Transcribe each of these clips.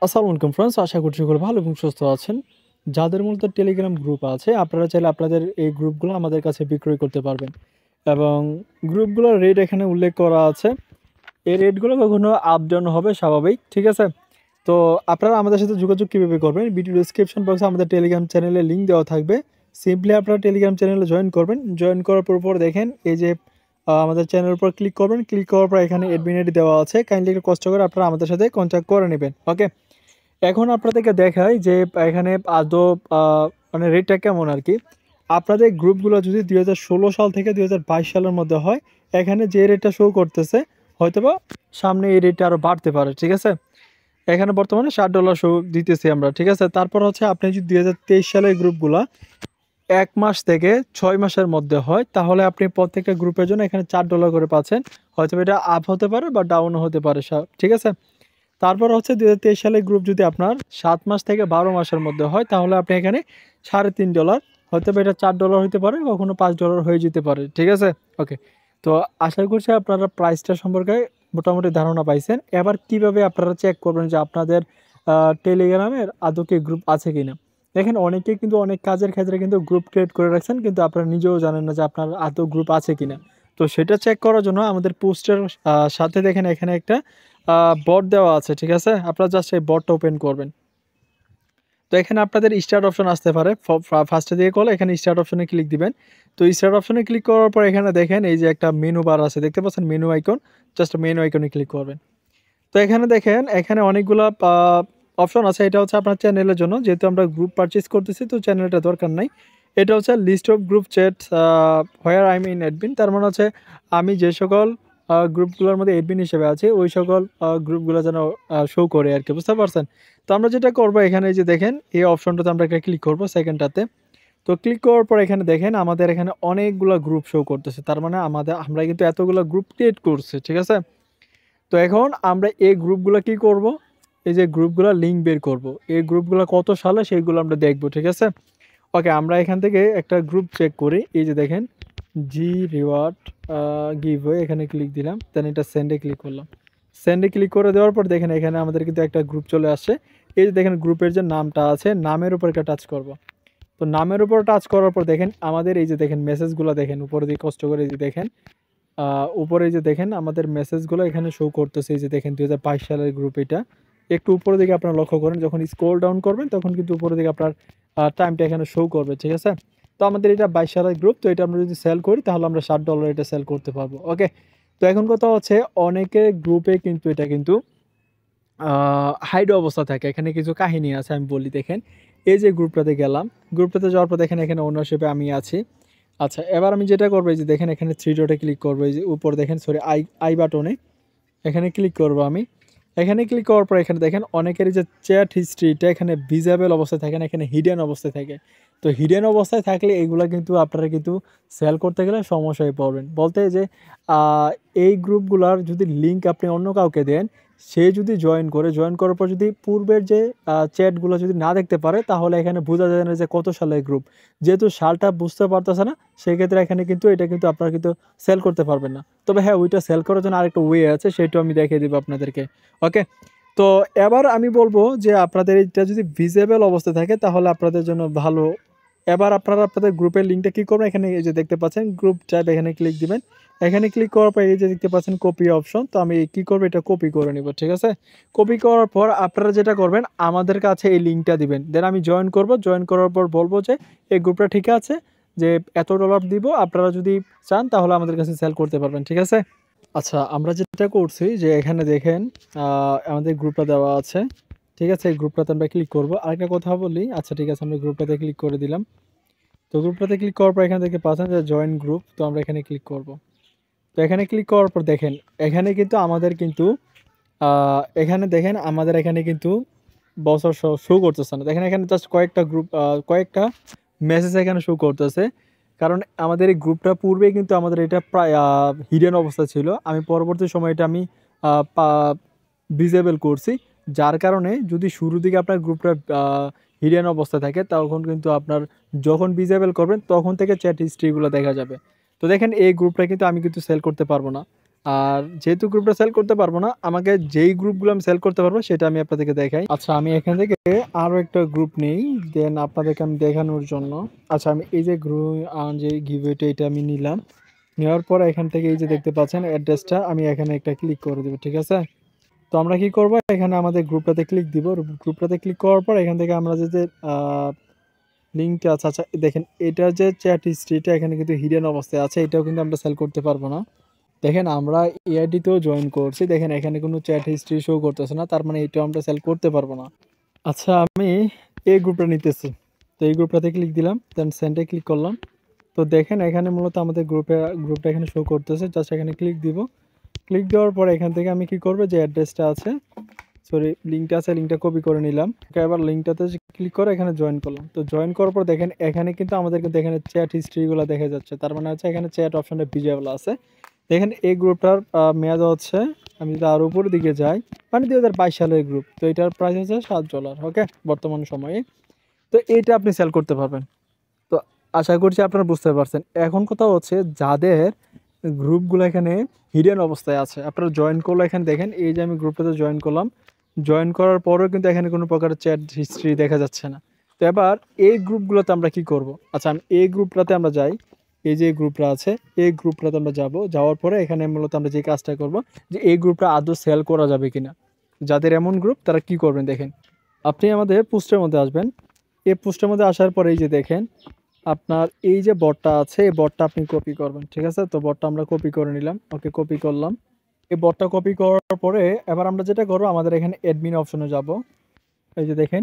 আসসালামু আলাইকুম ফ্রেন্ডস, আশা করছি সকলে ভালো এবং সুস্থ আছেন। যাদের মূলত টেলিগ্রাম গ্রুপ আছে, আপনারা চাইলে আপনাদের এই গ্রুপগুলো আমাদের কাছে বিক্রয় করতে পারবেন এবং গ্রুপগুলোর রেট এখানে উল্লেখ করা আছে। এই রেটগুলো কখনো আপ ডাউন হবে স্বাভাবিক, ঠিক আছে? তো আপনারা আমাদের সাথে যোগাযোগ কীভাবে করবেন, ভিডিও ডিসক্রিপশন বক্সে আমাদের টেলিগ্রাম চ্যানেলের লিঙ্ক দেওয়া থাকবে। সিম্পলি আপনারা টেলিগ্রাম চ্যানেলে জয়েন করবেন। জয়েন করার পর দেখেন এই যে আমাদের চ্যানেলের উপর ক্লিক করবেন। ক্লিক করার পর এখানে অ্যাডমিন আইডি দেওয়া আছে, কাইন্ডলি একটু কষ্ট করে আপনারা আমাদের সাথে কন্ট্যাক্ট করে নেবেন। ওকে, এখন আপনাদেরকে দেখাই যে এখানে আদৌ মানে রেটটা কেমন আর কি। আপনাদের গ্রুপগুলো যদি 2016 সাল থেকে 2022 সালের মধ্যে হয়, এখানে যে রেটটা শো করতেছে হয়তোবা সামনে এই রেটটা আরও বাড়তে পারে, ঠিক আছে? এখানে বর্তমানে $60 শো দিতেছি আমরা, ঠিক আছে? তারপর হচ্ছে আপনি যদি 2023 সালের গ্রুপগুলা 1 মাস থেকে 6 মাসের মধ্যে হয়, তাহলে আপনি প্রত্যেকটা গ্রুপের জন্য এখানে $4 করে পাচ্ছেন। হয়তো এটা আপ হতে পারে বা ডাউনও হতে পারে, ঠিক আছে? তারপর হচ্ছে 2023 সালের গ্রুপ যদি আপনার 7 মাস থেকে 12 মাসের মধ্যে হয়, তাহলে আপনি এখানে $3.5, হয়তো এটা $4 হইতে পারে, কখনো $5 হয়ে যেতে পারে, ঠিক আছে? ওকে, তো আশা করছি আপনারা প্রাইসটা সম্পর্কে মোটামুটি ধারণা পাইছেন। এবার কিভাবে আপনারা চেক করবেন যে আপনাদের টেলিগ্রামের আদৌ কি গ্রুপ আছে কিনা। দেখেন, অনেকে কিন্তু অনেক কাজের ক্ষেত্রে কিন্তু গ্রুপ ক্রিয়েট করে রাখছেন, কিন্তু আপনারা নিজেও জানেন না যে আপনার আদৌ গ্রুপ আছে কিনা। তো সেটা চেক করার জন্য আমাদের পোস্টের সাথে দেখেন এখানে একটা বট দেওয়া আছে, ঠিক আছে? আপনারা জাস্ট এই বটটা ওপেন করবেন। তো এখানে আপনাদের স্টার্ট অপশন আসতে পারে, ফার্স্টে দিয়ে করলে এখানে স্টার্ট অপশনে ক্লিক দিবেন। তো স্টার্ট অপশনে ক্লিক করার পর এখানে দেখেন এই যে একটা মেনু বার আছে, দেখতে পাচ্ছেন মেনু আইকন, জাস্ট মেনু আইকনে ক্লিক করবেন। তো এখানে দেখেন এখানে অনেকগুলা অপশন আছে। এটা হচ্ছে আপনার চ্যানেলের জন্য, যেহেতু আমরা গ্রুপ পারচেজ করতেছি তো চ্যানেলটা দরকার নাই। এটা হচ্ছে list of group chat where I am in admin, তার মানে হচ্ছে আমি যে সকল গ্রুপগুলোর মধ্যে অ্যাডমিন হিসেবে আছি ওই সকল গ্রুপগুলো যেন শো করে আর কি, বুঝতে পারছেন? তো আমরা যেটা করবো এখানে যে দেখেন এই অপশনটাতে আমরা একটা ক্লিক করবো, সেকেন্ডটাতে। তো ক্লিক করার পর এখানে দেখেন আমাদের এখানে অনেকগুলো গ্রুপ শো করতেছে, তার মানে আমরা কিন্তু এতগুলো গ্রুপ ক্রিয়েট করছি, ঠিক আছে? তো এখন আমরা এই গ্রুপগুলো কি করব, এই যে গ্রুপগুলো লিঙ্ক বের করব, এই গ্রুপগুলো কত সালে সেইগুলো আমরা দেখব, ঠিক আছে? ওকে, আমরা এখান থেকে একটা গ্রুপ চেক করি। এই যে দেখেন জি রিওয়ার্ড গিভওয়ে, এখানে ক্লিক দিলাম, দেন এটা সেন্ডে ক্লিক করলাম। সেন্ডে ক্লিক করে দেওয়ার পর দেখেন এখানে আমাদের কিন্তু একটা গ্রুপ চলে আসছে। এই যে দেখেন গ্রুপের যে নামটা আছে, নামের উপর একটা টাচ করব। তো নামের উপর টাচ করার পর দেখেন আমাদের এই যে দেখেন মেসেজগুলো দেখেন উপরে দিয়ে কষ্ট করে এই যে দেখেন উপরে যে দেখেন আমাদের মেসেজগুলো এখানে শো করতেছে। এই যে দেখেন 2022 সালের গ্রুপ এটা। একটু উপরের দিকে আপনারা লক্ষ্য করেন, যখন স্ক্রল ডাউন করবেন তখন কিন্তু উপরের দিকে আপনার টাইমটা এখানে শো করবে, ঠিক আছে? তো আমাদের এটা 22 সালের গ্রুপ, তো এটা আমরা যদি সেল করি তাহলে আমরা $60 এটা সেল করতে পারবো। ওকে, তো এখন কথা হচ্ছে অনেকের গ্রুপে কিন্তু এটা কিন্তু হাইড অবস্থা থাকে। এখানে কিছু কাহিনী আছে, আমি বলি। দেখেন এই যে গ্রুপটাতে গেলাম, গ্রুপটাতে যাওয়ার পর দেখেন এখানে ওনারশিপে আমি আছি। আচ্ছা, এবার আমি যেটা করবো এই যে দেখেন এখানে 3 ডটে ক্লিক করবো, এই যে উপর দেখেন সরি আই বাটনে এখানে ক্লিক করব আমি। এখানে ক্লিক করার পর এখানে দেখেন অনেকেরই যে চ্যাট হিস্ট্রিটা এখানে ভিজিবল অবস্থায় থাকে না, এখানে হিডেন অবস্থায় থাকে। তো হিডেন অবস্থায় থাকলে এগুলা কিন্তু আপনারা কিন্তু সেল করতে গেলে সমস্যায় পড়বেন। বলতে যে এই গ্রুপগুলার যদি লিঙ্ক আপনি অন্য কাউকে দেন, সে যদি জয়েন করার পর যদি পূর্বের যে চ্যাটগুলো যদি না দেখতে পারে, তাহলে এখানে বোঝা যায় না যে কত সালের গ্রুপ। যেহেতু সালটা বুঝতে পারতেছে না, সেক্ষেত্রে এখানে কিন্তু এটা কিন্তু আপনারা কিন্তু সেল করতে পারবেন না। তবে হ্যাঁ, ওইটা সেল করার জন্য আরেকটা ওয়ে আছে, সেটাও আমি দেখিয়ে দেবো আপনাদেরকে। ওকে, তো এবার আমি বলবো যে আপনাদের এটা যদি ভিজিবল অবস্থায় থাকে তাহলে আপনাদের জন্য ভালো। এবার আপনারা আপনাদের গ্রুপের লিঙ্কটা কী করবেন, এখানে এই যে দেখতে পাচ্ছেন গ্রুপ ট্যাব, এখানে ক্লিক দিবেন। এখানে ক্লিক করার পর এই যে দেখতে পাচ্ছেন কপি অপশন, তো আমি কী করবো, এটা কপি করে নিব, ঠিক আছে? কপি করার পর আপনারা যেটা করবেন আমাদের কাছে এই লিঙ্কটা দিবেন, দেন আমি জয়েন করব। জয়েন করার পর বলবো যে এই গ্রুপটা ঠিক আছে, যে এত ডলার দিব, আপনারা যদি চান তাহলে আমাদের কাছে সেল করতে পারবেন, ঠিক আছে? আচ্ছা, আমরা যেটা করছি যে এখানে দেখেন আমাদের গ্রুপটা দেওয়া আছে, ঠিক আছে? এই গ্রুপটাতে আমরা ক্লিক করব। আরেকটা কথা বলি, আচ্ছা ঠিক আছে, আমরা গ্রুপটাতে ক্লিক করে দিলাম। তো গ্রুপটাতে ক্লিক করার পর এখান থেকে পাচ্ছেন যে জয়েন গ্রুপ, তো আমরা এখানে ক্লিক করব। তো এখানে ক্লিক করার পর দেখেন এখানে কিন্তু আমাদের কিন্তু এখানে দেখেন আমাদের এখানে কিন্তু বছর শো করতেছে না। দেখেন এখানে জাস্ট কয়েকটা গ্রুপ কয়েকটা মেসেজ এখানে শো করতেছে, কারণ আমাদের এই গ্রুপটা পূর্বে কিন্তু আমাদের এটা প্রায় হিডেন অবস্থা ছিল। আমি পরবর্তী সময় এটা আমি ডিসেবল করছি, যার কারণে যদি শুরুর দিকে আপনার গ্রুপটা হিডেন অবস্থায় থাকে তখন কিন্তু আপনার যখন ডিসেবল করবেন তখন থেকে চ্যাট হিস্ট্রিগুলো দেখা যাবে। তো দেখেন এই গ্রুপটা কিন্তু আমি কিন্তু সেল করতে পারবো না। আর যেহেতু গ্রুপটা সেল করতে পারবো না, আমাকে যেই গ্রুপগুলো আমি সেল করতে পারবো সেটা আমি আপনাদেরকে দেখাই। আচ্ছা, আমি এখান থেকে আরও একটা গ্রুপ নেই, দেন আপনাদেরকে আমি দেখানোর জন্য। আচ্ছা, আমি এই যে গ্রুপ যে গিভওয়েটা এটা আমি নিলাম। নেওয়ার পর এখান থেকে এই যে দেখতে পাচ্ছেন অ্যাড্রেসটা, আমি এখানে একটা ক্লিক করে দেবো, ঠিক আছে? তো আমরা কি করব, এখানে আমাদের গ্রুপটাতে ক্লিক দিব। গ্রুপটাতে ক্লিক করার পর এখান থেকে আমরা যে লিঙ্কটা আছে, আচ্ছা দেখেন এটা যে চ্যাট হিস্ট্রিটা এখানে কিন্তু হিডেন অবস্থায় আছে, এটাও কিন্তু আমরা সেল করতে পারবো না। দেখেন আমরা এআইডিতেও জয়েন করছি, দেখেন এখানে কোনো চ্যাট হিস্ট্রি শো করতেছে না, তার মানে এটাও আমরা সেল করতে পারবো না। আচ্ছা, আমি এই গ্রুপটা নিতেছি, তো এই গ্রুপটাতে ক্লিক দিলাম, দেন সেন্ডে ক্লিক করলাম। তো দেখেন এখানে মূলত আমাদের গ্রুপটা এখানে শো করতেছে, জাস্ট এখানে ক্লিক দিব। ক্লিক দেওয়ার পর এখান থেকে আমি কি করব, যে অ্যাড্রেসটা আছে, সরি লিঙ্কটা আছে, লিঙ্কটা কপি করে নিলাম। এবার লিঙ্কটাতে ক্লিক করে এখানে জয়েন করলাম। তো জয়েন করার পর দেখেন এখানে কিন্তু আমাদের কিন্তু এখানে চ্যাট হিস্ট্রিগুলো দেখা যাচ্ছে, তার মানে হচ্ছে এখানে চ্যাট অপশনটা ভিজিবল আছে। দেখেন এই গ্রুপটার মেয়াদ হচ্ছে, আমি যদি আরও উপরের দিকে যাই, মানে 2022 সালের গ্রুপ। তো এটার প্রাইস হচ্ছে $7, ওকে, বর্তমান সময়ে। তো এইটা আপনি সেল করতে পারবেন। তো আশা করছি আপনারা বুঝতে পারছেন। এখন কথা হচ্ছে যাদের গ্রুপগুলো এখানে হিডেন অবস্থায় আছে, আপনারা জয়েন করলে এখানে দেখেন এই যে আমি গ্রুপটাতে জয়েন করলাম। জয়েন করার পরেও কিন্তু এখানে কোনো প্রকার চ্যাট হিস্ট্রি দেখা যাচ্ছে না। তো এবার এই গ্রুপগুলোতে আমরা কি করব? আচ্ছা, আমি এই গ্রুপটাতে আমরা যাই। এই যে গ্রুপটা আছে, এই গ্রুপটাতে আমরা যাব। যাওয়ার পরে এখানে মূলত আমরা যে কাজটা করব, যে এই গ্রুপটা আদৌ সেল করা যাবে কিনা। যাদের এমন গ্রুপ তারা কি করবেন দেখেন। আপনি আমাদের পোস্টের মধ্যে আসবেন। এই পোস্টের মধ্যে আসার পরে এই যে দেখেন আপনার এই যে বটটা আছে, এই বটটা আপনি কপি করবেন, ঠিক আছে? তো বটটা আমরা কপি করে নিলাম, ওকে, কপি করলাম। এই বটটা কপি করার পরে এবার আমরা যেটা করবো, আমাদের এখানে অ্যাডমিন অপশনে যাব। এই যে দেখেন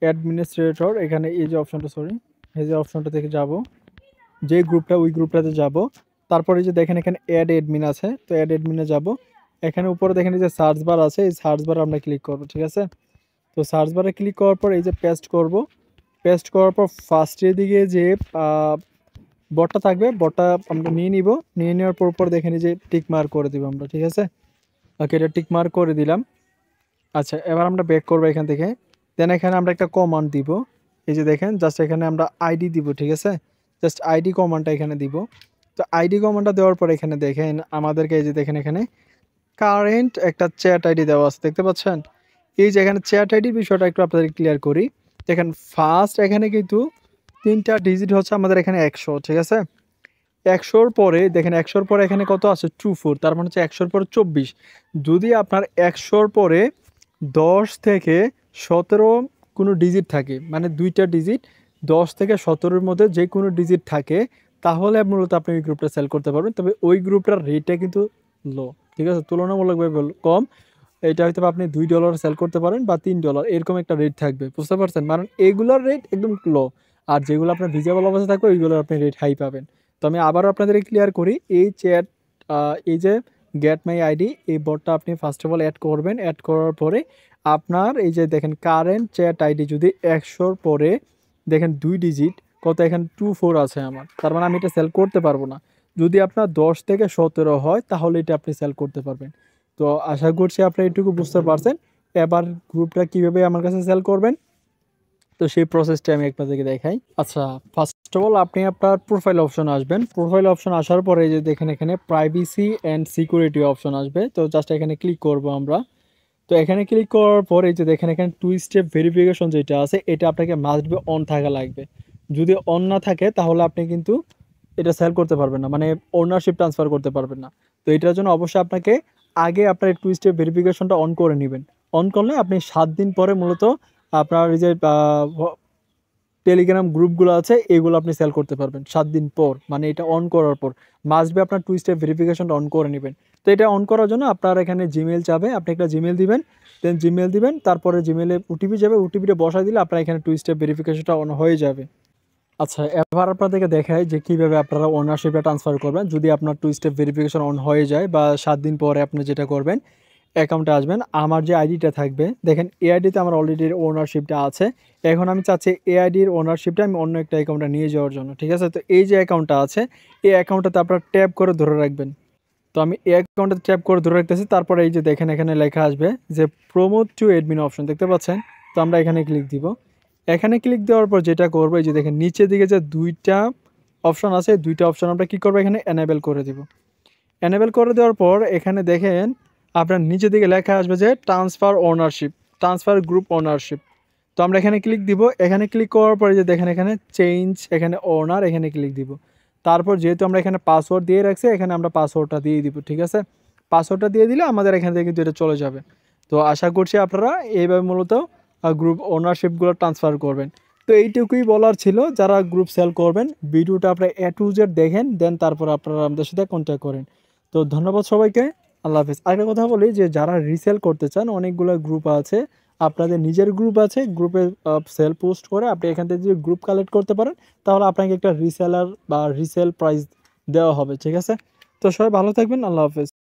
অ্যাডমিনিস্ট্রেটর, এখানে এই যে অপশনটা, সরি এই যে অপশনটা থেকে যাব, যে গ্রুপটা ওই গ্রুপটাতে যাব। তারপরে যে দেখেন এখানে অ্যাড অ্যাডমিন আছে, তো অ্যাড অ্যাডমিনে যাব। এখানে উপরে দেখেন এই যে সার্চ বার আছে, এই সার্চ বার আমরা ক্লিক করব, ঠিক আছে? তো সার্চ বারে ক্লিক করার পর এই যে পেস্ট করব। পেস্ট করার পর ফার্স্টের দিকে যে বটটা থাকবে, বটটা আমরা নিয়ে নিব। নিয়ে নেওয়ার পর দেখেন এই যে টিক মার্ক করে দিব আমরা, ঠিক আছে? ওকে, এটা টিক মার্ক করে দিলাম। আচ্ছা, এবার আমরা ব্যাক করবো এখান থেকে। দেন এখানে আমরা একটা কমান্ড দিব। এই যে দেখেন জাস্ট এখানে আমরা আইডি দিব, ঠিক আছে? জাস্ট আইডি কমান্ডটা এখানে দিব। তো আইডি কমান্ডটা দেওয়ার পর এখানে দেখেন আমাদেরকে এই যে দেখেন এখানে কারেন্ট একটা চ্যাট আইডি দেওয়া আছে, দেখতে পাচ্ছেন? এই যে এখানে চ্যাট আইডির বিষয়টা একটু আপনাদের ক্লিয়ার করি। দেখেন ফার্স্ট এখানে কিন্তু 3টা ডিজিট হচ্ছে আমাদের এখানে 100, ঠিক আছে? 100-র পরে দেখেন 100-র পরে এখানে কত আছে 24, তার মানে হচ্ছে 100-র পরে 24। যদি আপনার 100-র পরে 10 থেকে 17 কোনো ডিজিট থাকে, মানে 2টা ডিজিট 10 থেকে 17-র মধ্যে যে কোনো ডিজিট থাকে, তাহলে মূলত আপনি ওই গ্রুপটা সেল করতে পারবেন। তবে ওই গ্রুপটার রেটটা কিন্তু লো, ঠিক আছে? তুলনামূলকভাবে কম। এটা হয়তো আপনি $2 সেল করতে পারেন বা $3 এরকম একটা রেট থাকবে, বুঝতে পারছেন? মানে এগুলোর রেট একদম লো। আর যেগুলো আপনার ভিজিবল অবস্থায় থাকবে ওইগুলোর আপনি রেট হাই পাবেন। তো আমি আবারও আপনাদের ক্লিয়ার করি, এই চ্যাট এই যে গেট মাই আইডি, এই বটটা আপনি ফার্স্ট অফ অল অ্যাড করবেন। অ্যাড করার পরে আপনার এই যে দেখেন কারেন্ট চ্যাট আইডি যদি 100-র পরে দেখেন 2 ডিজিট কত, এখানে 24 আছে আমার, তার মানে আমি এটা সেল করতে পারবো না। যদি আপনার 10 থেকে 17 হয় তাহলে এটা আপনি সেল করতে পারবেন। তো আশা করছি আপনি এটুকু বুঝতে পারছেন। এবার গ্রুপটা কিভাবে আমার কাছে সেল করবেন, তো সেই প্রসেসটা আমি আপনাদেরকে দেখাই। আচ্ছা, ফার্স্ট অফ অল আপনি আপনার প্রোফাইল অপশন আসবেন। প্রোফাইল অপশন আসার পরে এই যে দেখেন এখানে প্রাইভেসি অ্যান্ড সিকিউরিটি অপশন আসবে। তো জাস্ট এখানে ক্লিক করব আমরা। তো এখানে ক্লিক করার পরে এই যে দেখেন এখানে 2 স্টেপ ভেরিফিকেশন যেটা আছে, এটা আপনাকে মাস্ট বি অন থাকা লাগবে। যদি অন না থাকে তাহলে আপনি কিন্তু এটা সেল করতে পারবেন না, মানে ওনারশিপ ট্রান্সফার করতে পারবেন না। তো এটার জন্য অবশ্যই আপনাকে আগে আপনার 2 স্টেপ ভেরিফিকেশনটা অন করে নেবেন। অন করলে আপনি 7 দিন পরে মূলত আপনার এই যে টেলিগ্রাম গ্রুপগুলো আছে এগুলো আপনি সেল করতে পারবেন 7 দিন পর, মানে এটা অন করার পর। মাস্ট বি আপনার 2 স্টেপ ভেরিফিকেশনটা অন করে নেবেন। তো এটা অন করার জন্য আপনার এখানে জিমেল চাবে, আপনি একটা জিমেল দিবেন। দেন জিমেল দিবেন, তারপরে জিমেলে ওটিপি যাবে, ওটিপিটা বসাই দিলে আপনার এখানে 2 স্টেপ ভেরিফিকেশনটা অন হয়ে যাবে। আচ্ছা, এবার আপনাদেরকে দেখাই যে কিভাবে আপনারা ওনারশিপটা ট্রান্সফার করবেন। যদি আপনার 2 স্টেপ ভেরিফিকেশন অন হয়ে যায় বা 7 দিন পরে আপনি যেটা করবেন, অ্যাকাউন্টে আসবেন। আমার যে আইডিটা থাকবে দেখেন এই আইডিতে আমার অলরেডি ওনারশিপটা আছে। এখন আমি চাচ্ছি এই আইডির ওনারশিপটা আমি অন্য একটা অ্যাকাউন্টে নিয়ে যাওয়ার জন্য, ঠিক আছে? তো এই যে অ্যাকাউন্টটা আছে, এই অ্যাকাউন্টটাতে আপনারা ট্যাপ করে ধরে রাখবেন। তো আমি এই অ্যাকাউন্টে ট্যাপ করে ধরে রাখতেছি। তারপরে এই যে দেখেন এখানে লেখা আসবে যে প্রমোট টু অ্যাডমিন অপশন, দেখতে পাচ্ছেন? তো আমরা এখানে ক্লিক দিব। এখানে ক্লিক দেওয়ার পর যেটা করবো, এই যে দেখেন নিচের দিকে যে 2টা অপশন আছে, 2টা অপশন আমরা কি করবো, এখানে এনেবল করে দিব। এনেবেল করে দেওয়ার পর এখানে দেখেন আপনার নিচের দিকে লেখা আসবে যে ট্রান্সফার গ্রুপ ওনারশিপ। তো আমরা এখানে ক্লিক দিব। এখানে ক্লিক করার পরে যে দেখেন এখানে চেঞ্জ, এখানে ওনার, এখানে ক্লিক দিব। তারপর যেহেতু আমরা এখানে পাসওয়ার্ড দিয়ে রাখছি, এখানে আমরা পাসওয়ার্ডটা দিয়ে দিব। ঠিক আছে, পাসওয়ার্ডটা দিয়ে দিলে আমাদের এখান থেকে কিন্তু এটা চলে যাবে। তো আশা করছি আপনারা এইভাবে মূলত গ্রুপ ওনারশিপগুলো ট্রান্সফার করবেন। তো এইটুকুই বলার ছিল। যারা গ্রুপ সেল করবেন ভিডিওটা আপনারা A to Z দেখেন, দেন তারপর আপনারা আমাদের সাথে কন্ট্যাক্ট করেন। তো ধন্যবাদ সবাইকে, আল্লাহ হাফেজ। আরেকটা কথা বলি যে যারা রিসেল করতে চান, অনেকগুলো গ্রুপ আছে, আপনাদের নিজের গ্রুপ আছে, গ্রুপে সেল পোস্ট করে আপনি এখান থেকে যদি গ্রুপ কালেক্ট করতে পারেন, তাহলে আপনাকে একটা রিসেলার বা রিসেল প্রাইস দেওয়া হবে। ঠিক আছে, তো সবাই ভালো থাকবেন, আল্লাহ হাফেজ।